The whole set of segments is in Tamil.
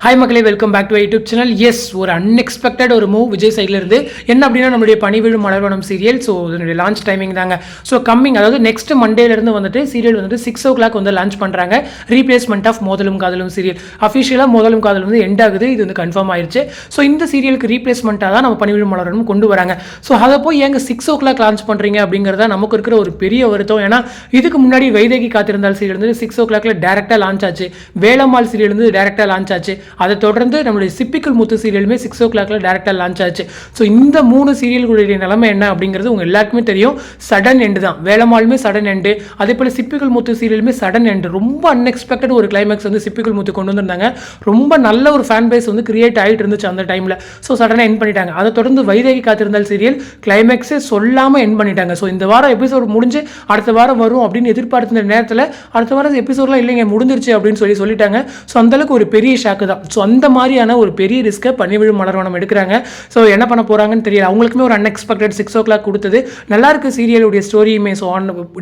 ஹாய் மக்களே, welcome back to YouTube channel. Yes, ஒரு அன்எக்ஸ்பெக்டட் ஒரு மூவ் விஜய் சைடில் இருந்து. என்ன அப்படின்னா, நம்மளுடைய பனிவிழும் மலர்வனம் சீரியல். ஸோ இதனுடைய லான்ச் டைமிங் தாங்க. ஸோ கம்மிங், அதாவது நெக்ஸ்ட் மண்டேலேருந்து வந்துட்டு சீரியல் வந்துட்டு 6 o'clock வந்து லான்ச் பண்ணுறாங்க. ரீப்ளேஸ்மெண்ட் ஆஃப் மோதலும் காதலும் சீரியல். அஃபிஷியலாக மோதலும் காதல் வந்து எண்ட் ஆகுது, இது வந்து கன்ஃபார்ம் ஆயிடுச்சு. ஸோ இந்த சீரியலுக்கு ரீப்ளேஸ்மெண்ட்டாக தான் நம்ம பனிவிழும் மலர்வனம் கொண்டு வராங்க. ஸோ அதை போய் எங்க 6 o'clock லான்ச் பண்ணுறீங்க அப்படிங்கிறதா நமக்கு இருக்கிற ஒரு பெரிய வருத்தம். ஏன்னா இதுக்கு முன்னாடி வைதேகி காத்திருந்தால் சீரியல் வந்து 6 o'clock டேரெக்டாக லான்ச் ஆச்சு. வேலம்மாள் சீரியல் வந்து டேரெக்டாக லான்ச் ஆச்சு. அதை தொடர்ந்து நம்மளுடைய சிப்பிக்கல் முத்து சீரியலுமே 6 o'clock டேரக்டாக லான்ச் ஆச்சு. ஸோ இந்த 3 சீரியல்களுடைய நிலைமை என்ன அப்படிங்கிறது உங்க எல்லாருக்குமே தெரியும். சடன் எண்டு தான். வேலம்மாளுமே சடன் எண்டு, அதே போல சிப்பிக்கல் முத்து சீரியலுமே சடன் எண்டு. ரொம்ப அன்எக்ஸ்பெக்டட் ஒரு கிளைமேக்ஸ் வந்து சிப்பிக்கல் முத்து கொண்டு வந்திருந்தாங்க. ரொம்ப நல்ல ஒரு ஃபேன் பேஸ் வந்து கிரியேட் ஆகிட்டு இருந்துச்சு அந்த டைமில். ஸோ சடனாக என் பண்ணிட்டாங்க. அதை தொடர்ந்து வைதேகி காத்திருந்தால் சீரியல் கிளைமேக்ஸே சொல்லாமல் என் பண்ணிட்டாங்க. ஸோ இந்த வாரம் எபிசோட் முடிஞ்சு அடுத்த வாரம் வரும் அப்படின்னு எதிர்பார்த்த நேரத்தில் அடுத்த வாரம் எபிசோட்லாம் இல்லைங்க, முடிஞ்சிருச்சு அப்படின்னு சொல்லிட்டாங்க. ஸோ அந்தளவுக்கு ஒரு பெரிய ஷாக்கு தான். ஸோ அந்த மாதிரியான ஒரு பெரிய ரிஸ்க்கை பனிவிழும் மலர்வனம் எடுக்கிறாங்க. ஸோ என்ன பண்ண போகிறாங்கன்னு தெரியல. அவங்களுக்குமே ஒரு அன்எக்ஸ்பெக்டட் 6 o'clock கொடுத்தது நல்லா இருக்குது. சீரியலுடைய ஸ்டோரியுமே ஸோ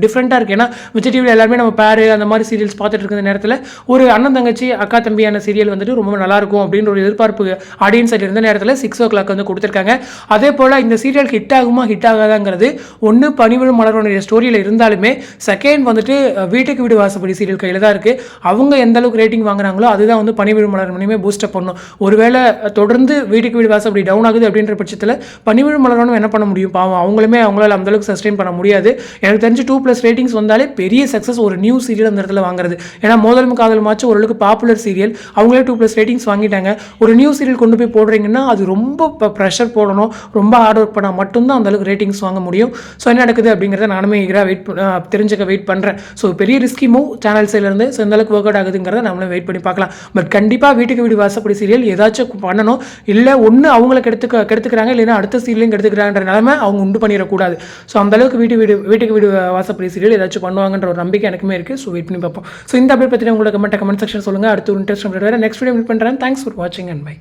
டிஃப்ரெண்ட்டாக இருக்குது. ஏன்னா விஜய் டிவியில் எல்லாருமே நம்ம பேரு அந்த மாதிரி சீரியல்ஸ் பார்த்துட்டு இருக்கிற நேரத்தில் ஒரு அண்ணன் தங்கச்சி அக்கா தம்பியான சீரியல் வந்துட்டு ரொம்ப நல்லாயிருக்கும் அப்படின்ற ஒரு எதிர்பார்ப்பு ஆடியன்ஸ் சைடு இருந்த நேரத்தில் 6 o'clock வந்து கொடுத்துருக்காங்க. அதே போல் இந்த சீரியல் ஹிட் ஆகுமா ஹிட் ஆகாதாங்கிறது ஒன்று பனிவிழும் மலர்வனுடைய ஸ்டோரியில் இருந்தாலுமே செகண்ட் வந்துட்டு வீட்டுக்கு வீடு வாசப்படி சீரியல் கையில் தான் இருக்குது. அவங்க எந்த அளவுக்கு ரேட்டிங் வாங்குறாங்களோ அதுதான் வந்து பனிவிழும் மலர்வனையுமே பூஸ்டப் பண்ணும். ஒருவேளை தொடர்ந்து வீட்டுக்கு வீடு வாசல் அப்படி டவுன் ஆகுது அப்படின்ற பட்சத்தில் பனிவிழும் மலர்வனம் என்ன பண்ண முடியும்? பாவம், அவங்களால அந்த அளவுக்கு சஸ்டெயின் பண்ண முடியாது. எனக்கு தெரிஞ்சு 2+ ரேட்டிங்ஸ் வந்தாலே பெரிய சக்ஸஸ் ஒரு நியூ சீரியல் அந்த இடத்துல வாங்குறது. ஏன்னா மோதலும் காதலுமாச்சு ஓரளவுக்கு பாப்புலர் சீரியல், அவங்களே 2+ ரேட்டிங்ஸ் வாங்கிட்டாங்க. ஒரு நியூ சீரியல் கொண்டு போய் போடுறீங்கன்னா அது ரொம்ப ப்ரெஷர் போடணும், ரொம்ப ஹார்ட் ஒர்க் பண்ணால் மட்டும்தான் அந்த அளவுக்கு ரேட்டிங்ஸ் வாங்க முடியும். ஸோ என்ன நடக்குது அப்படிங்கிறத நானுமே தெரிஞ்சுக்க வெயிட் பண்ணுறேன். ஸோ பெரிய ரிஸ்கி மூவ் சேனல் சைட்லேருந்து. ஸோ இந்த அளவுக்கு ஒர்க் அவுட் ஆகுதுங்கிறத நம்மளும் வெயிட் பண்ணி பார்க்கலாம். பட் கண்டிப்பாக வீட்டுக்கு வீடு வாசப்படி சீரியல் ஏதாச்சும் பண்ணணும். இல்லை ஒன்று அவங்களை கெடுத்துக்கிறாங்க, இல்லைன்னா அடுத்த சீரியலையும் கெடுத்துக்கிறாங்கன்ற நிலைமை அவங்க உண்டு பண்ணிடக்கூடாது. ஸோ அந்தளவுக்கு வீட்டுக்கு வீடு வாசப்படி சீரியல் ஏதாச்சும் பண்ணுவாங்கன்ற ஒரு நம்பிக்கை எனக்குமே இருக்குது. ஸோ வெயிட் பண்ணி பார்ப்போம். ஸோ இந்த அப்டேட் பற்றி உங்களோட கமெண்ட் செக்ஷன் சொல்லுங்கள். அடுத்து ஒரு இன்ட்ரெஸ்ட் வேறு நெக்ஸ்ட் வீடியோ மீட் பண்ணுறேன். தேங்க்ஸ் ஃபார் வாட்சிங் அண்ட் பை.